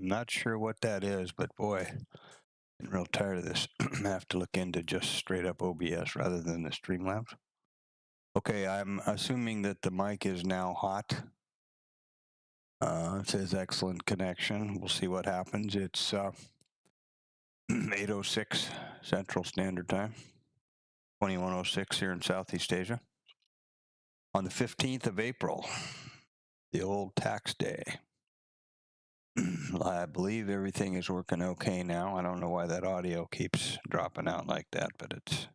not sure what that is, but boy, I'm real tired of this. I have to look into just straight up OBS rather than the Streamlabs. Okay, I'm assuming that the mic is now hot. It says excellent connection. We'll see what happens. It's 8:06 Central Standard Time, 21:06 here in Southeast Asia. On the 15th of April, the old tax day. I believe everything is working okay now. I don't know why that audio keeps dropping out like that, but it's...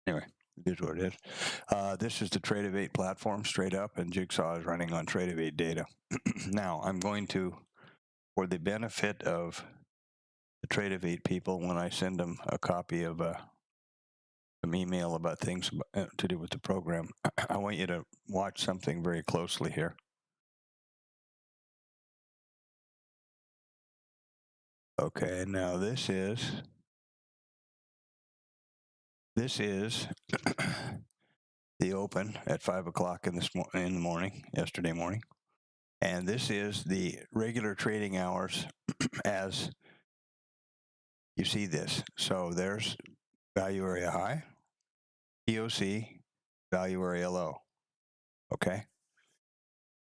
Anyway, it is what it is. This is the Tradovate platform straight up, and Jigsaw is running on Tradovate data. Now, I'm going to, for the benefit of the Tradovate people, when I send them a copy of some email about things to do with the program, I want you to watch something very closely here. Okay, now this is the open at 5 o'clock in the morning, yesterday morning. And this is the regular trading hours as you see this. So there's value area high, POC, value area low, okay?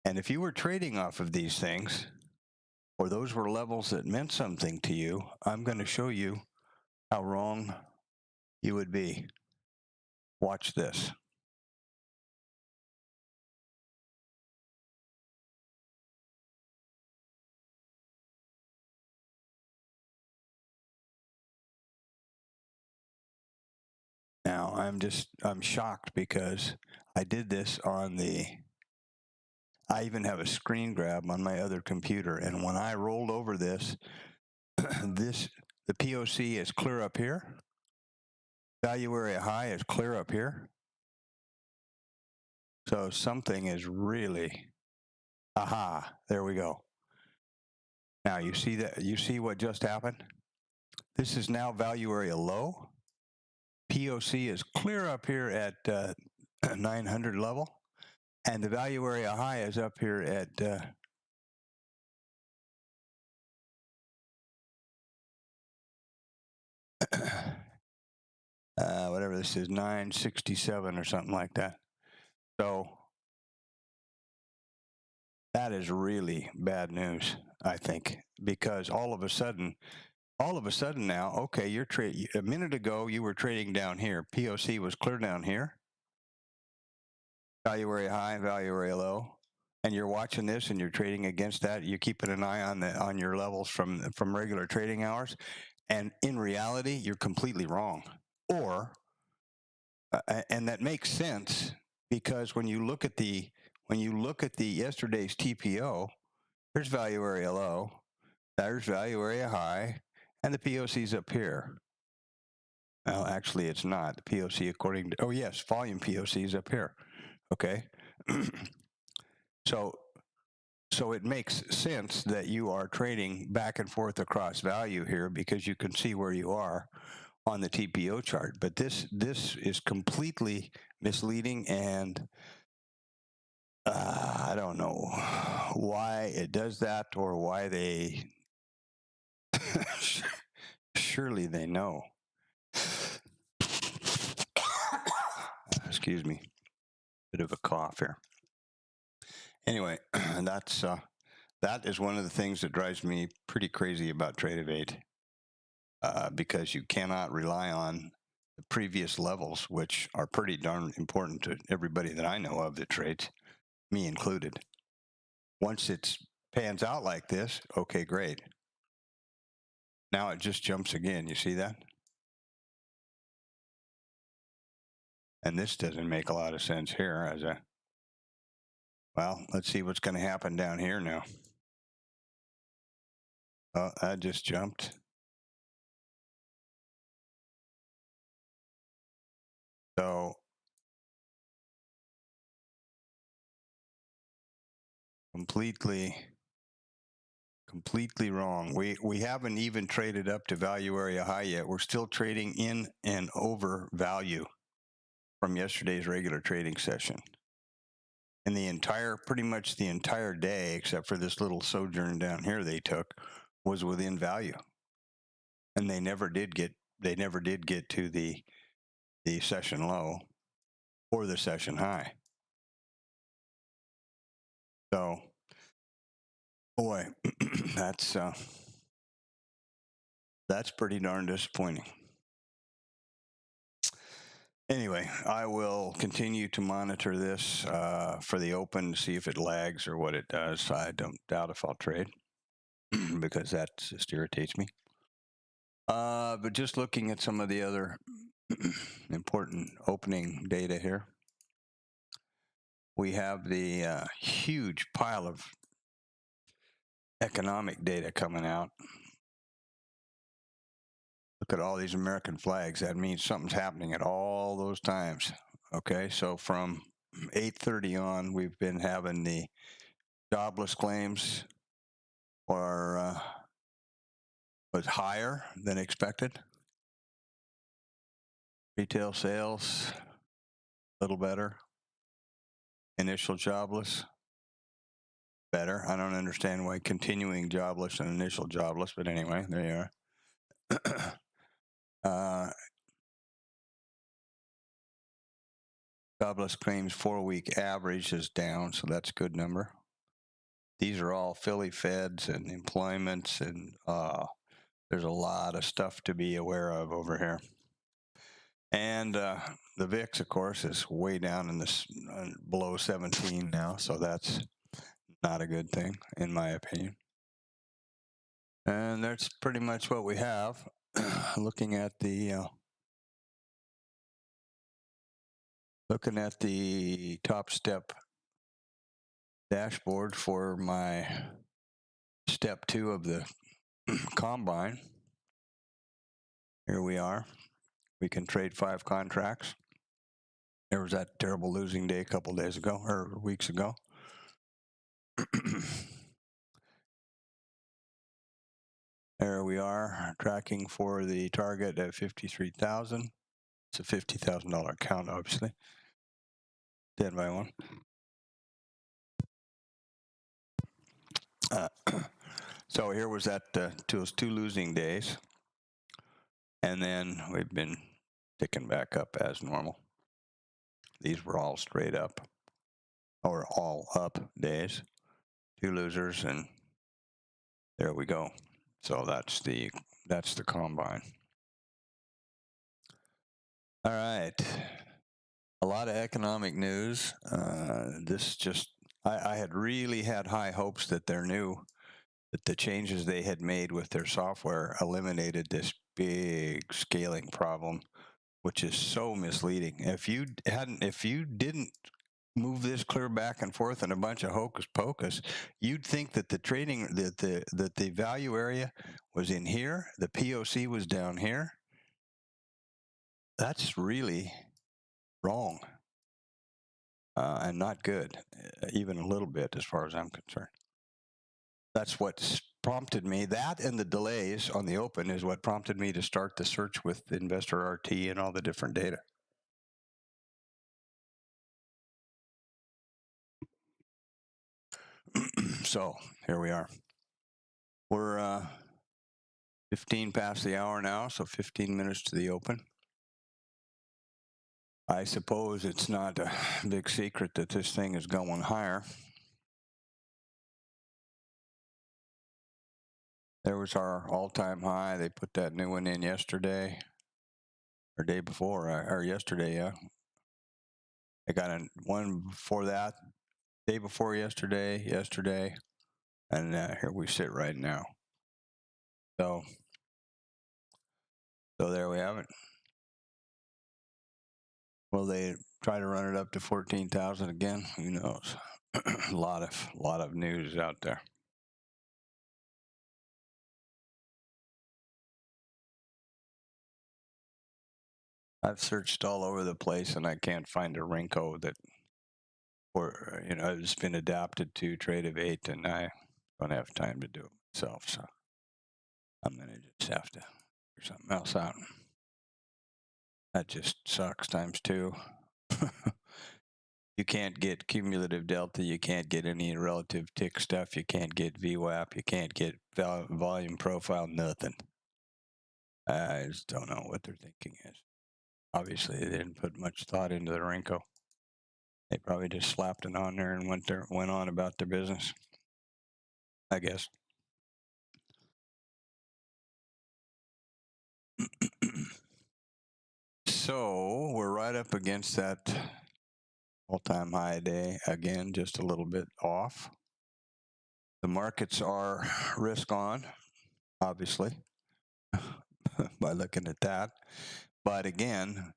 And if you were trading off of these things, or those were levels that meant something to you, I'm going to show you how wrong you would be. Watch this. Now, I'm shocked because I did this on I even have a screen grab on my other computer, and when I rolled over this, the POC is clear up here. Value area high is clear up here. So something is really, aha, there we go. Now you see that, you see what just happened? This is now value area low. POC is clear up here at 900 level, and the value area high is up here at whatever this is, 967 or something like that. So that is really bad news, I think, because all of a sudden now, okay, you're trading. A minute ago, you were trading down here. POC was clear down here. Value area high, value area low, and you're watching this and you're trading against that. You're keeping an eye on your levels from regular trading hours, and in reality, you're completely wrong. Or and that makes sense because when you look at the yesterday's TPO, there's value area low, there's value area high, and the POC's up here. Well, actually, it's not. The POC, according to, oh yes, volume POC is up here. Okay. So it makes sense that you are trading back and forth across value here because you can see where you are on the TPO chart. But this is completely misleading, and I don't know why it does that or why they surely they know. Excuse me, bit of a cough here. Anyway, that is one of the things that drives me pretty crazy about Tradovate, because you cannot rely on the previous levels, which are pretty darn important to everybody that I know of that trades, me included. Once it pans out like this, okay, great. Now it just jumps again. You see that? And this doesn't make a lot of sense here as a, well, let's see what's going to happen down here now. Oh, that just jumped. So completely wrong. We haven't even traded up to value area high yet. We're still trading in and over value from yesterday's regular trading session. And the entire, pretty much the entire day, except for this little sojourn down here they took, was within value. And they never did get to the session low or the session high. So, boy, that's pretty darn disappointing. Anyway, I will continue to monitor this for the open to see if it lags or what it does. I don't doubt if I'll trade because that just irritates me. But just looking at some of the other important opening data here, we have the huge pile of economic data coming out. Look at all these American flags. That means something's happening at all those times. Okay, so from 8:30 on, we've been having the jobless claims was higher than expected. Retail sales, a little better. Initial jobless, better. I don't understand why continuing jobless and initial jobless, but anyway, there you are. Jobless claims 4-week average is down, so that's a good number. These are all Philly Feds and employments, and there's a lot of stuff to be aware of over here. And the VIX, of course, is way down in this below 17 now, so that's not a good thing, in my opinion. And that's pretty much what we have. Looking at the TopStep dashboard for my step 2 of the combine. Here we are. We can trade 5 contracts. There was that terrible losing day a couple days ago, or weeks ago. There we are, tracking for the target at 53,000. It's a $50,000 account, obviously. Dead by one. So here was that those 2 losing days, and then we've been ticking back up as normal. These were all straight up, or all up days. 2 losers, and there we go. So that's the combine. All right, a lot of economic news. I had really had high hopes that that the changes they had made with their software eliminated this big scaling problem, which is so misleading. If you didn't move this clear back and forth in a bunch of hocus pocus, you'd think that the trading, that the value area was in here, the POC was down here. That's really wrong and not good, even a little bit, as far as I'm concerned. That's what prompted me. That and the delays on the open is what prompted me to start the search with Investor RT and all the different data. So here we are. We're 15 past the hour now, so 15 minutes to the open. I suppose it's not a big secret that this thing is going higher. There was our all-time high. They put that new one in yesterday, or day before, or yesterday, yeah. I got one before that, day before yesterday, and here we sit right now. So there we have it. Will they try to run it up to 14,000 again? Who knows? a lot of news out there. I've searched all over the place and I can't find a Renko that, or it's been adapted to Tradovate, and I don't have time to do it myself, so I'm gonna just have to figure something else out. That just sucks times 2. You can't get cumulative delta. You can't get any relative tick stuff. You can't get VWAP. You can't get volume profile, nothing. I just don't know what their thinking is. Obviously, they didn't put much thought into the Renko. They probably just slapped it on there and went on about their business, I guess. So we're right up against that all-time high day again, just a little bit off. The markets are risk on, obviously, by looking at that. But again,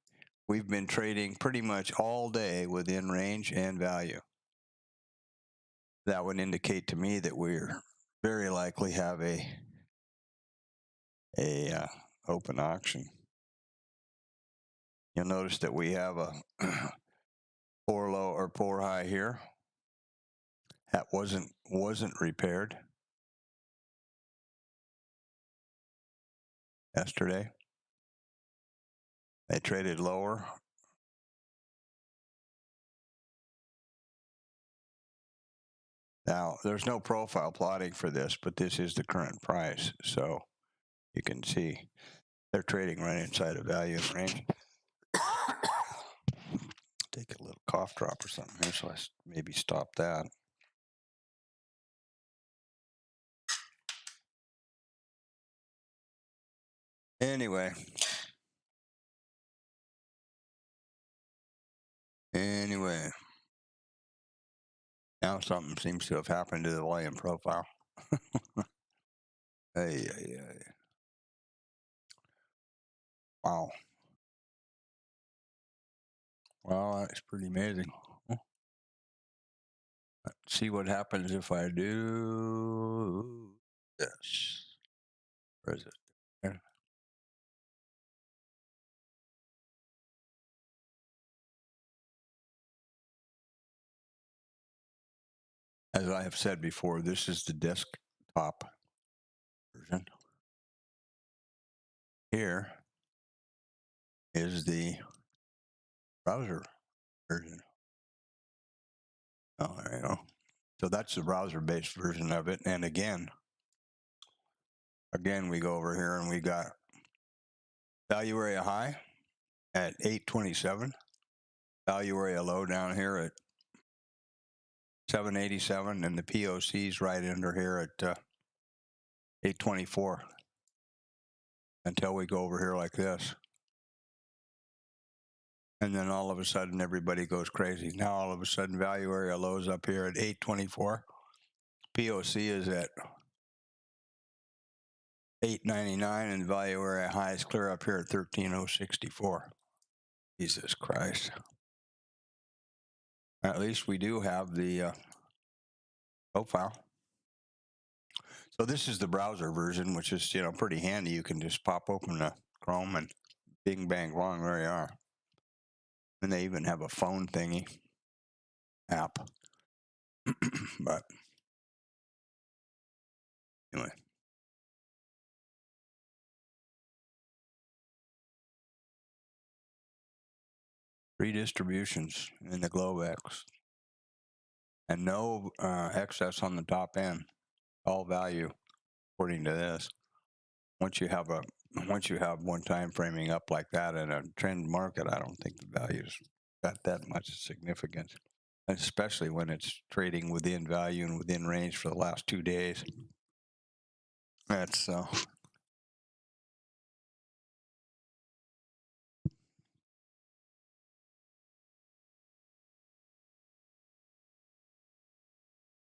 we've been trading pretty much all day within range and value. That would indicate to me that we're very likely have a open auction. You'll notice that we have a 4 low or 4 high here. That wasn't repaired yesterday. They traded lower. Now, there's no profile plotting for this, but this is the current price. So you can see they're trading right inside of value and range. Take a little cough drop or something here, so I maybe stop that. Anyway. Now something seems to have happened to the volume profile. Hey. Wow. Well, that's pretty amazing. Let's see what happens if I do this. Where is it? There. As I have said before, this is the desktop version. Here is the browser version. Oh, there you go. So that's the browser-based version of it. And again, we go over here and we got value area high at 827. Value area low down here at 787, and the POC's right under here at 824 until we go over here like this. And then all of a sudden, everybody goes crazy. Now, all of a sudden, value area low is up here at 824. POC is at 899, and value area high is clear up here at 13064. Jesus Christ. At least we do have the profile. So this is the browser version, which is, pretty handy. You can just pop open the Chrome and bing, bang, bong, there you are. And they even have a phone thingy app. But anyway. Three distributions in the Globex. And no excess on the top end. All value, according to this. Once you have one time framing up like that in a trend market, I don't think the value's got that much significance, especially when it's trading within value and within range for the last 2 days. That's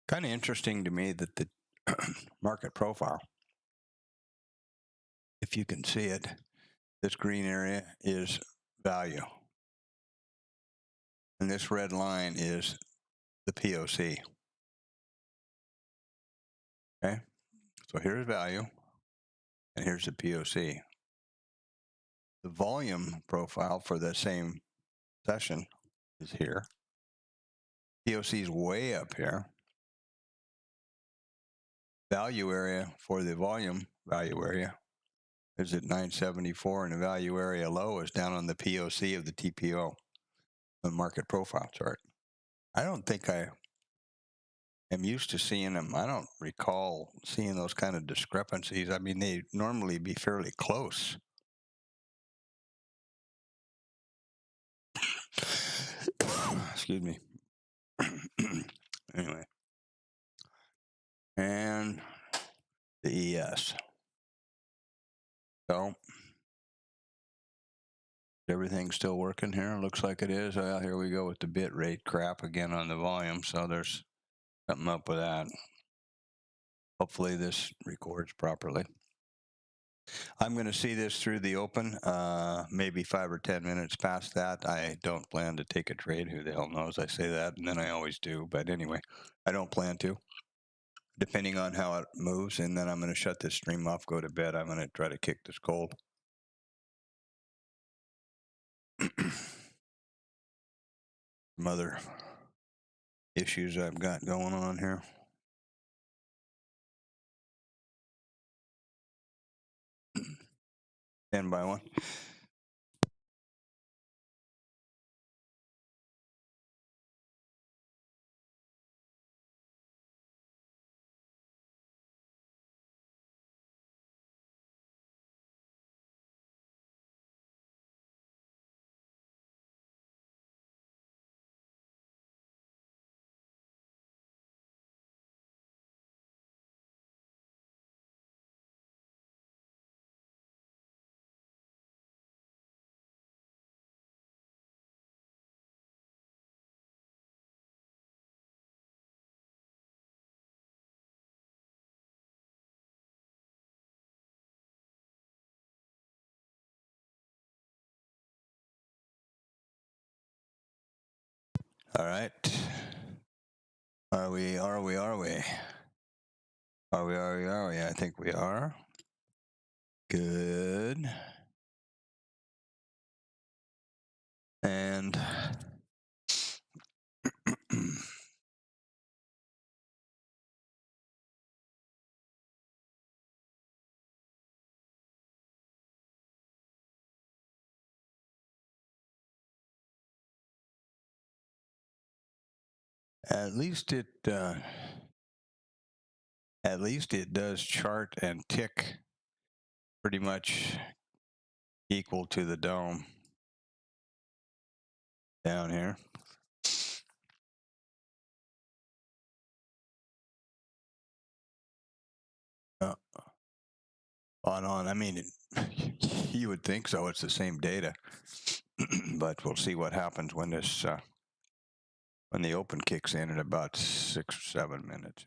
kind of interesting to me that the market profile, if you can see it, this green area is value. And this red line is the POC. Okay, so here's value, and here's the POC. The volume profile for the same session is here. POC is way up here. Value area for the volume value area is at 974, and the value area low is down on the POC of the TPO, the market profile chart. I don't think I am used to seeing them. I don't recall seeing those kind of discrepancies. I mean, they normally be fairly close. Excuse me. Anyway, and the ES. So everything's still working here. Looks like it is. Well, here we go with the bit rate crap again on the volume. So there's something up with that. Hopefully this records properly. I'm going to see this through the open, maybe 5 or 10 minutes past that. I don't plan to take a trade. Who the hell knows? I say that, and then I always do. But anyway, I don't plan to, depending on how it moves. And then I'm going to shut this stream off, go to bed. I'm going to try to kick this cold. Some other issues I've got going on here. Stand by one. All right. Are we? I think we are. Good. And at least it does chart and tick pretty much equal to the dome down here. On. I mean, you would think so. It's the same data, but we'll see what happens when this when the open kicks in about 6 or 7 minutes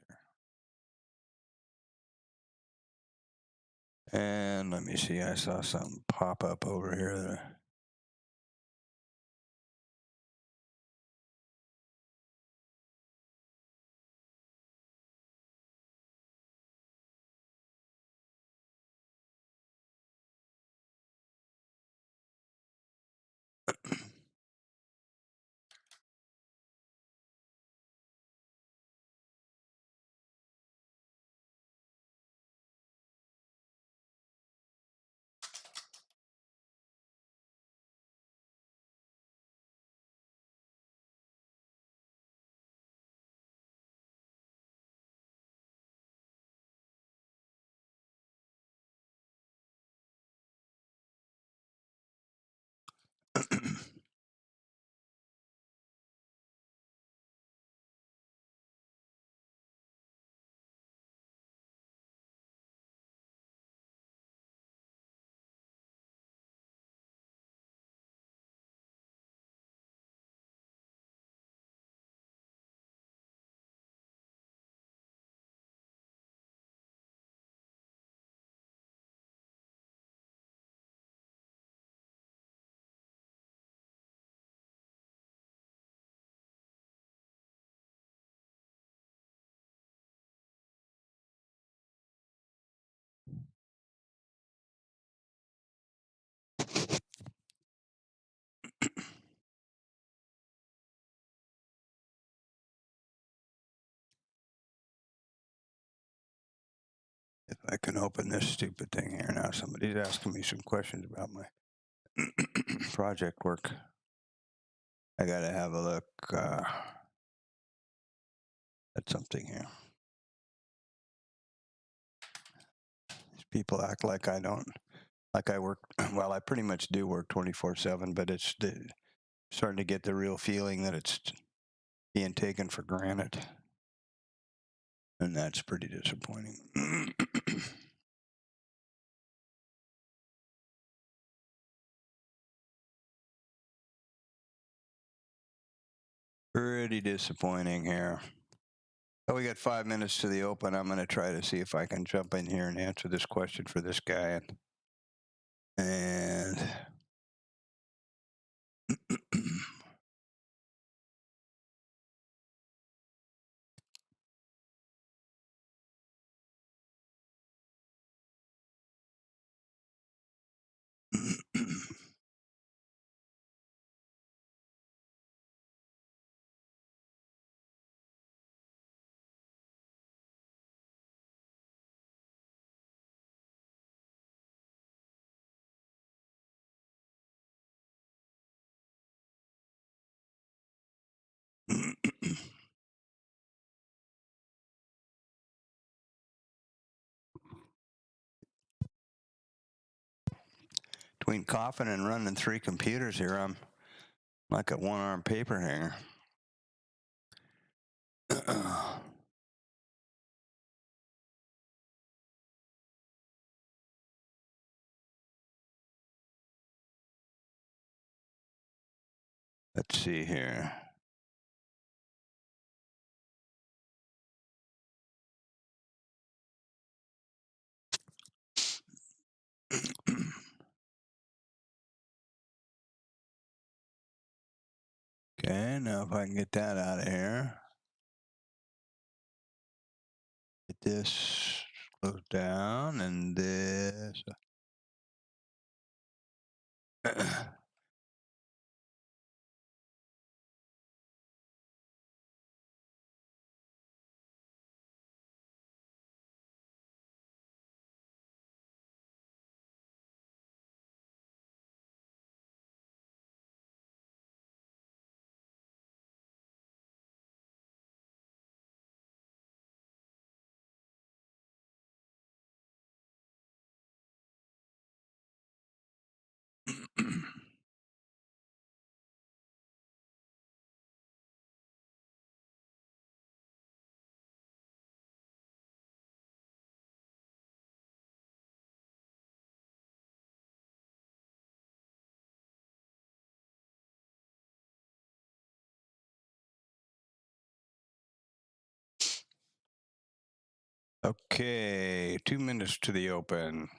here. And let me see. I saw something pop up over here. If I can open this stupid thing here now, somebody's asking me some questions about my project work. I gotta have a look. at something here. These people act like I don't, like I work, well, I pretty much do work 24/7, but it's starting to get the real feeling that it's being taken for granted. And that's pretty disappointing. Pretty disappointing here. Oh, we got 5 minutes to the open. I'm going to try to see if I can jump in here and answer this question for this guy. And between coughing and running 3 computers here, I'm like a one-arm paper hanger. Let's see here. Okay, now if I can get that out of here. Get this closed down and this. Okay, 2 minutes to the open.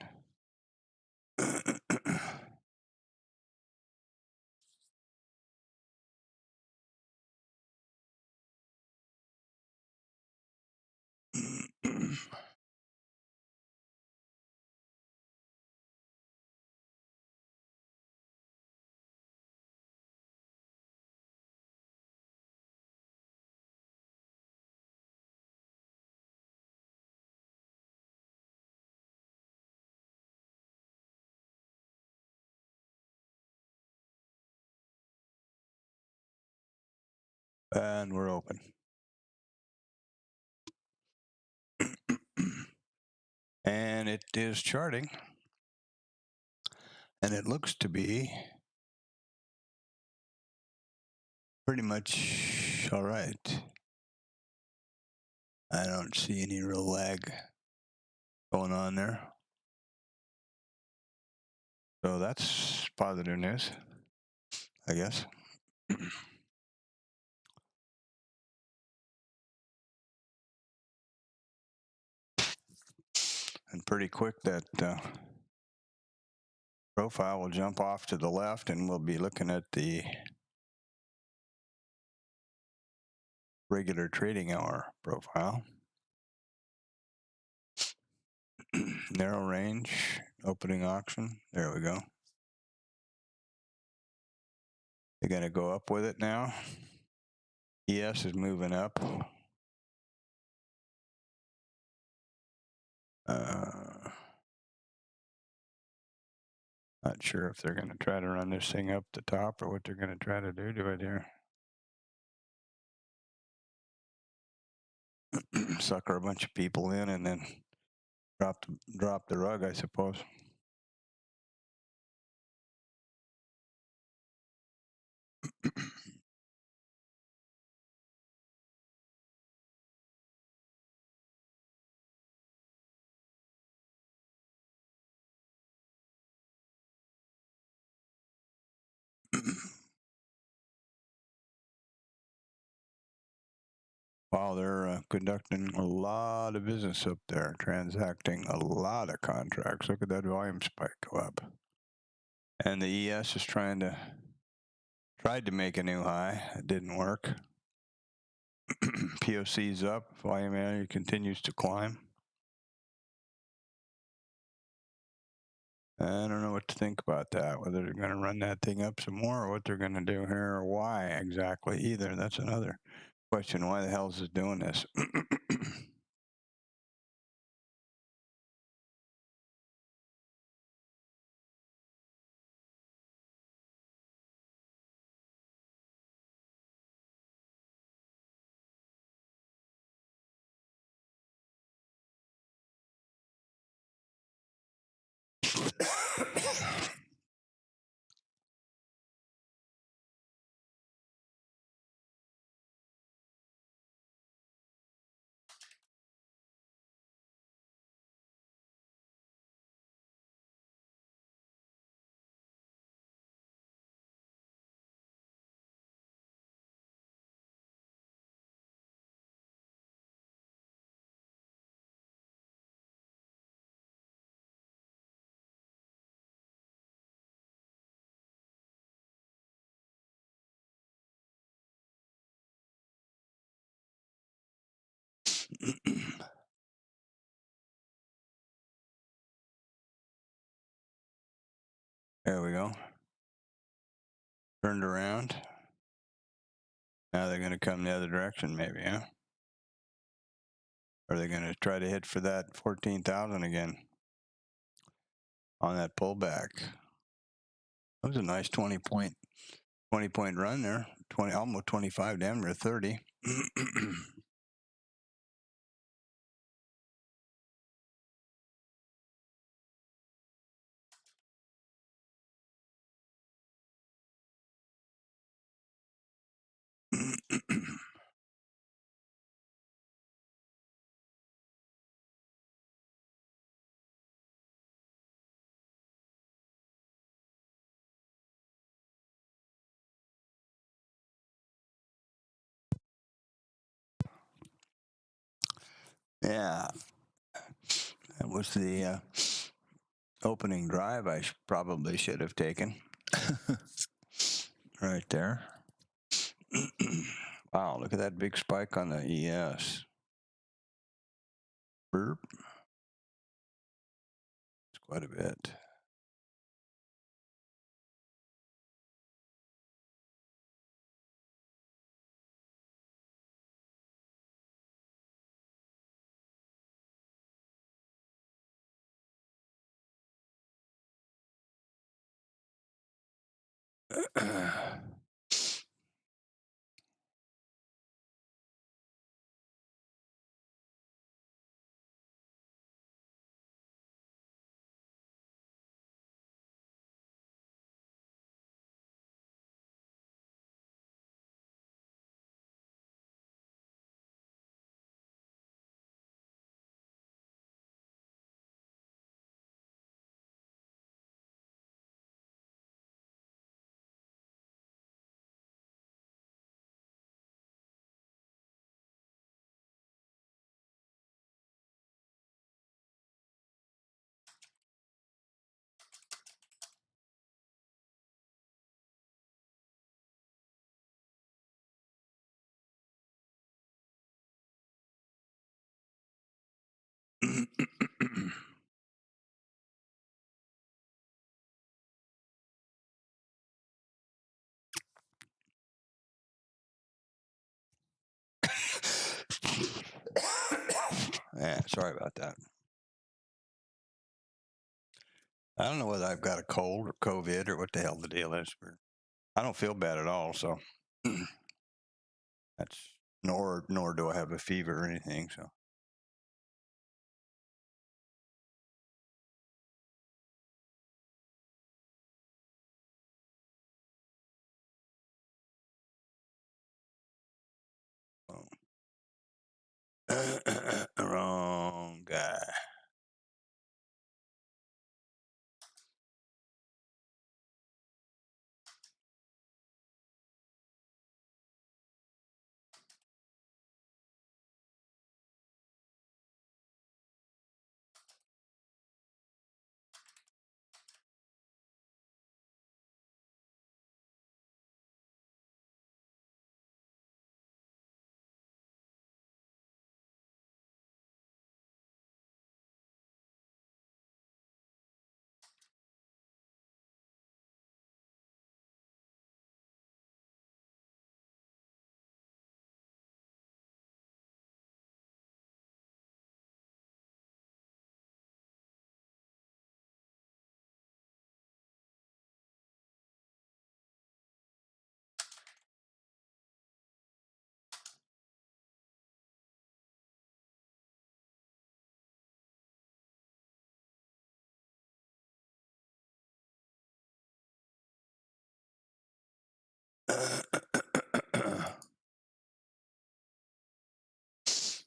And we're open. And it is charting. And it looks to be pretty much all right. I don't see any real lag going on there. So that's positive news, I guess. And pretty quick that profile will jump off to the left and we'll be looking at the regular trading hour profile. Narrow range, opening auction. There we go. They're going to go up with it now. ES is moving up. Not sure if they're going to try to run this thing up the top or what they're going to try to do to it here. sucker a bunch of people in and then drop the rug, I suppose. Wow, they're conducting a lot of business up there, transacting a lot of contracts. Look at that volume spike go up. And the ES is tried to make a new high. It didn't work. POC's up. Volume area continues to climb. I don't know what to think about that, whether they're going to run that thing up some more or what they're going to do here or why exactly either. That's another question. Why the hell is it doing this? There we go. Turned around. Now they're going to come the other direction, maybe, huh? Or are they going to try to hit for that 14,000 again on that pullback? That was a nice 20-point run there. 20, almost 25, damn near 30. Yeah, that was the opening drive I probably should have taken. Right there. Wow, look at that big spike on the ES. Burp. It's quite a bit. Yeah, sorry about that. I don't know whether I've got a cold or COVID or what the hell the deal is. I don't feel bad at all, so that's nor do I have a fever or anything. So. Wrong guy.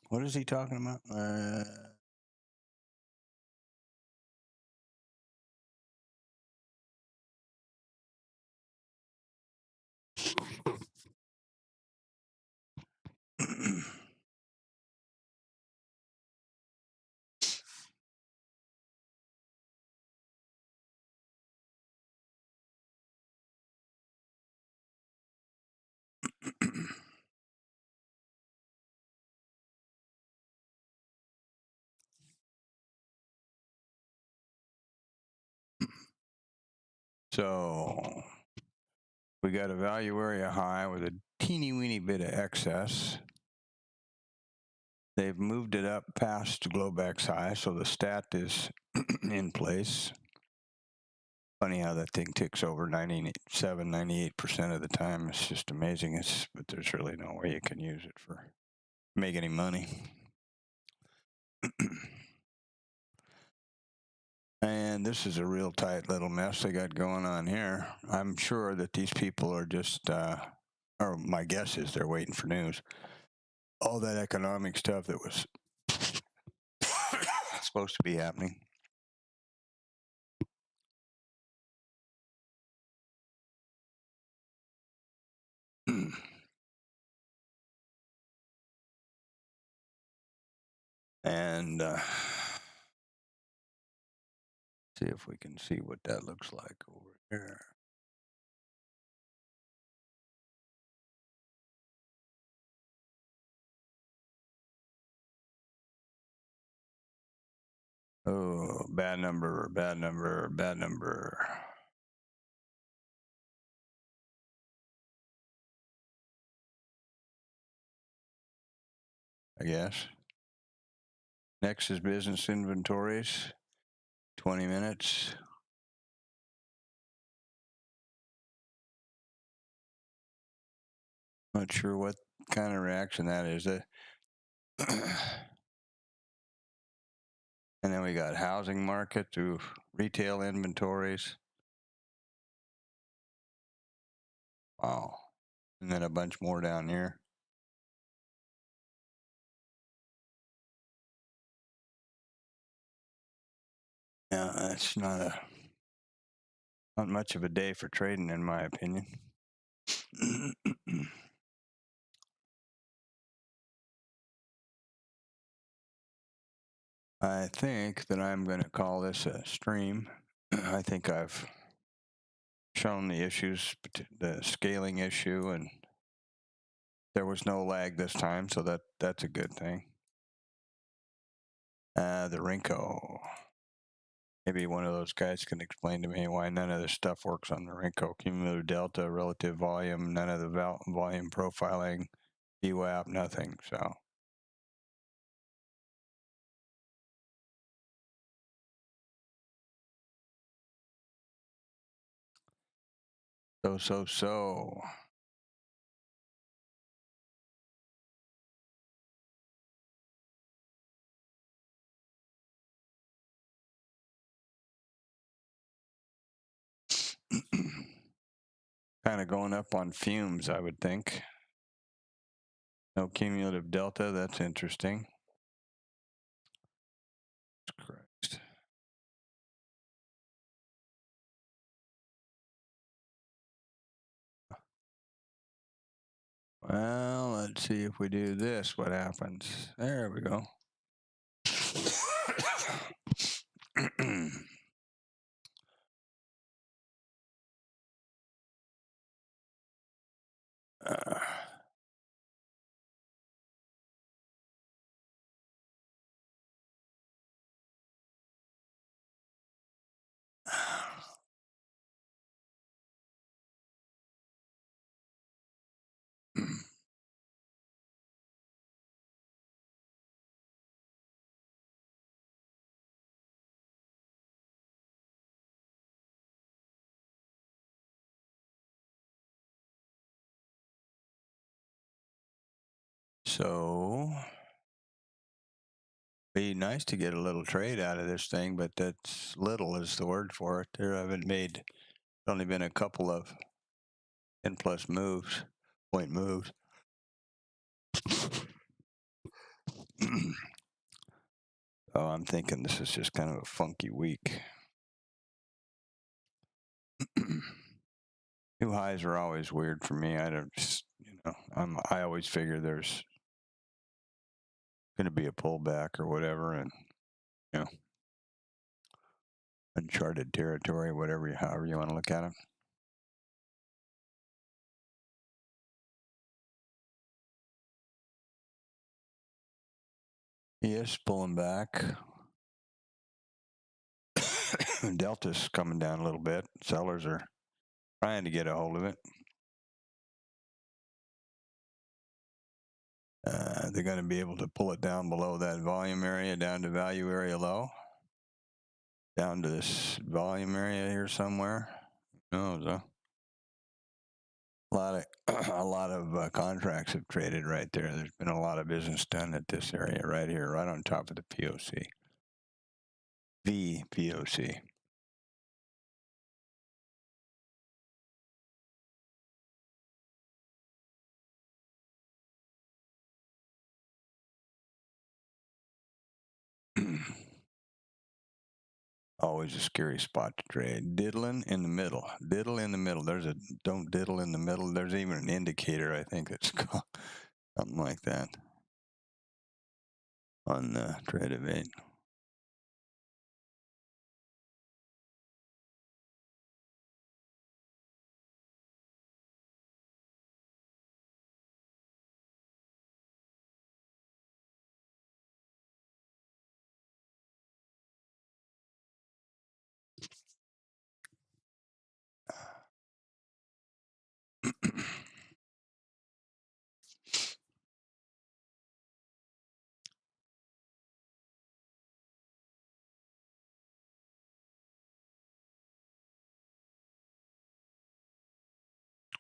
What is he talking about? So we got a value area high with a teeny weeny bit of excess. They've moved it up past Globex high, so the stat is in place. Funny how that thing ticks over 97, 98% of the time. It's just amazing. But there's really no way you can use it for make any money. And this is a real tight little mess they got going on here. I'm sure that these people are just, or my guess is they're waiting for news. All that economic stuff that was supposed to be happening. And see if we can see what that looks like over there. Oh, bad number, bad number, bad number. I guess. Next is business inventories, 20 minutes. Not sure what kind of reaction that is. And then we got housing market to retail inventories. Wow. And then a bunch more down here. Yeah, that's not much of a day for trading, in my opinion. I think that I'm going to call this a stream. I think I've shown the issues, the scaling issue, and there was no lag this time, so that's a good thing. The Rinko. Maybe one of those guys can explain to me why none of this stuff works on the Rinko. Cumulative delta, relative volume, none of the volume profiling, VWAP, nothing. So. Kind of going up on fumes, I would think. No cumulative delta. That's interesting. Christ. Well, let's see if we do this, what happens. There we go. So, be nice to get a little trade out of this thing, but that's little is the word for it. There haven't made, only been a couple of 10 plus moves, point moves. Oh, I'm thinking this is just kind of a funky week. New highs are always weird for me. I don't, I always figure there's going to be a pullback or whatever, and uncharted territory, whatever, however you want to look at it. Yes, pulling back. Delta's coming down a little bit. Sellers are trying to get a hold of it. They're going to be able to pull it down below that volume area, down to value area low, down to this volume area here somewhere. No, a lot of contracts have traded right there. There's been a lot of business done at this area right here, right on top of the POC. VPOC. Always a scary spot to trade. Diddling in the middle. Diddle in the middle. There's a don't diddle in the middle. There's even an indicator, I think, that's called something like that on Tradovate.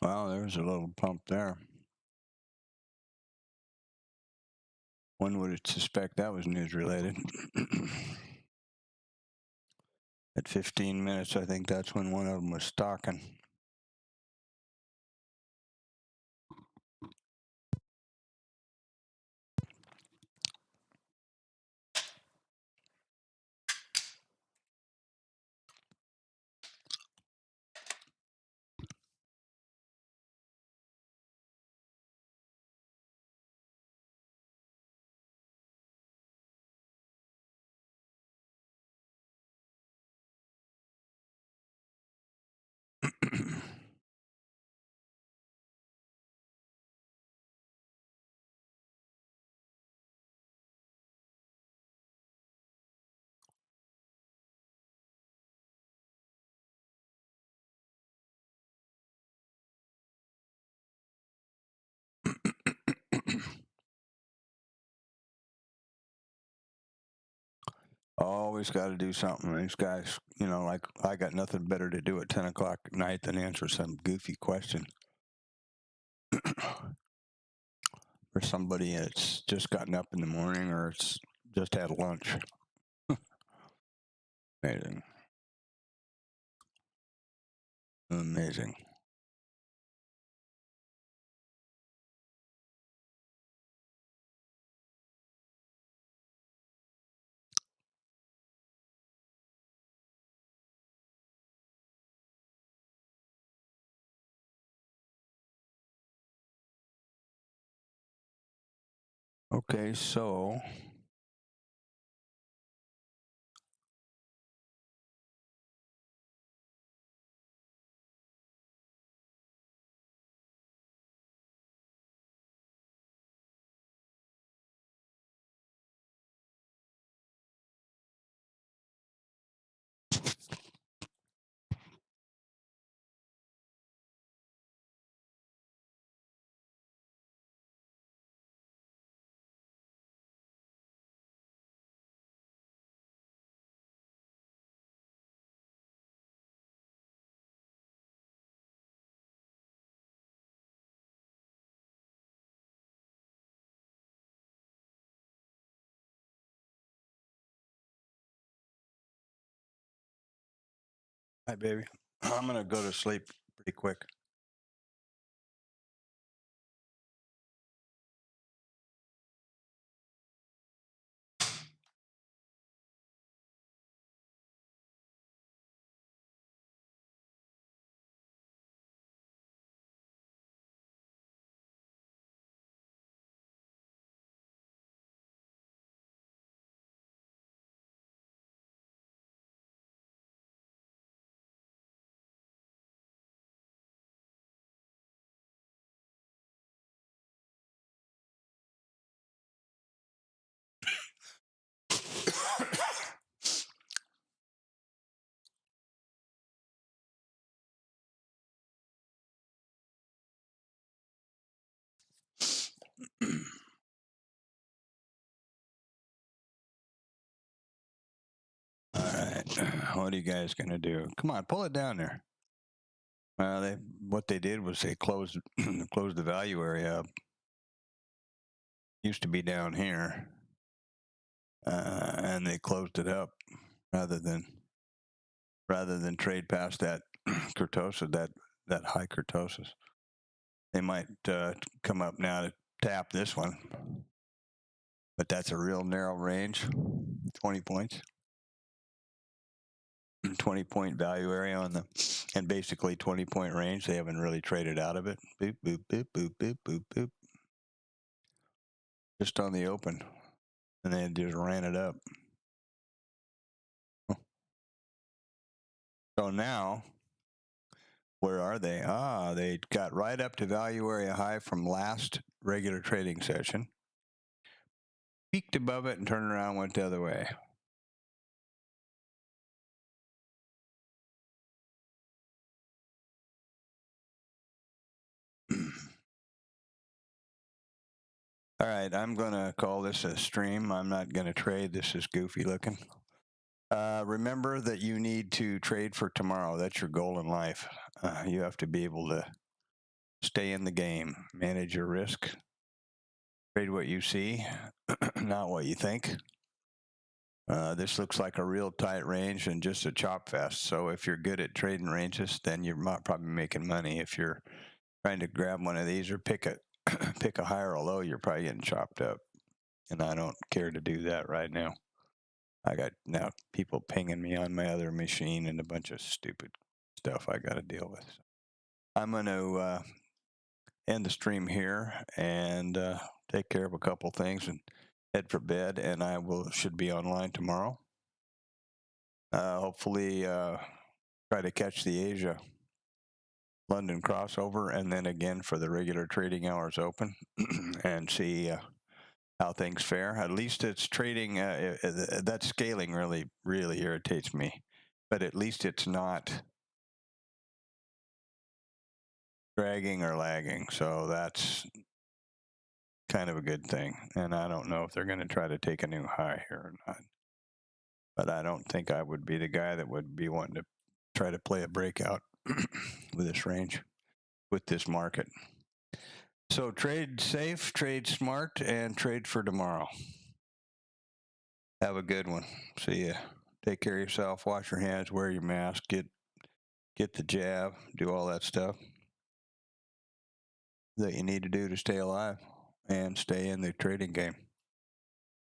Well, there's a little pump there. One would suspect that was news related. At 15 minutes, I think that's when one of them was stalking. Always got to do something. These guys, like I got nothing better to do at 10 o'clock at night than answer some goofy question. For somebody that's just gotten up in the morning or it's just had lunch. Amazing. Amazing. Okay, so hi, baby. I'm gonna go to sleep pretty quick. All right, what are you guys gonna do? Come on, pull it down there. What they did was they closed closed the value area up. Used to be down here, and they closed it up rather than trade past that kurtosis, that high kurtosis. They might come up now to tap this one, but that's a real narrow range, 20 points. 20-point value area on the, and basically 20-point range. They haven't really traded out of it. Boop, boop, boop, boop, boop, boop, boop. Just on the open. And they just ran it up. So now, where are they? They got right up to value area high from last regular trading session. Peaked above it and turned around, went the other way. All right, I'm going to call this a stream. I'm not going to trade. This is goofy looking. Remember that you need to trade for tomorrow. That's your goal in life. You have to be able to stay in the game, manage your risk, trade what you see, not what you think. This looks like a real tight range and just a chop fest. So if you're good at trading ranges, then you're probably making money. If you're trying to grab one of these or pick a pick a high or a low, you're probably getting chopped up. And I don't care to do that right now. I got now people pinging me on my other machine and a bunch of stupid stuff I got to deal with. So I'm going to end the stream here and take care of a couple things and head for bed. And I should be online tomorrow. Hopefully, try to catch the Asia London crossover, and then again for the regular trading hours open, and see how things fare. At least it's trading. That scaling really irritates me, but at least it's not dragging or lagging. So that's kind of a good thing. And I don't know if they're going to try to take a new high here or not. But I don't think I would be the guy that would be wanting to try to play a breakout with this range, with this market. So trade safe, trade smart, and trade for tomorrow. Have a good one. See ya. Take care of yourself. Wash your hands. Wear your mask. Get the jab. Do all that stuff that you need to do to stay alive and stay in the trading game.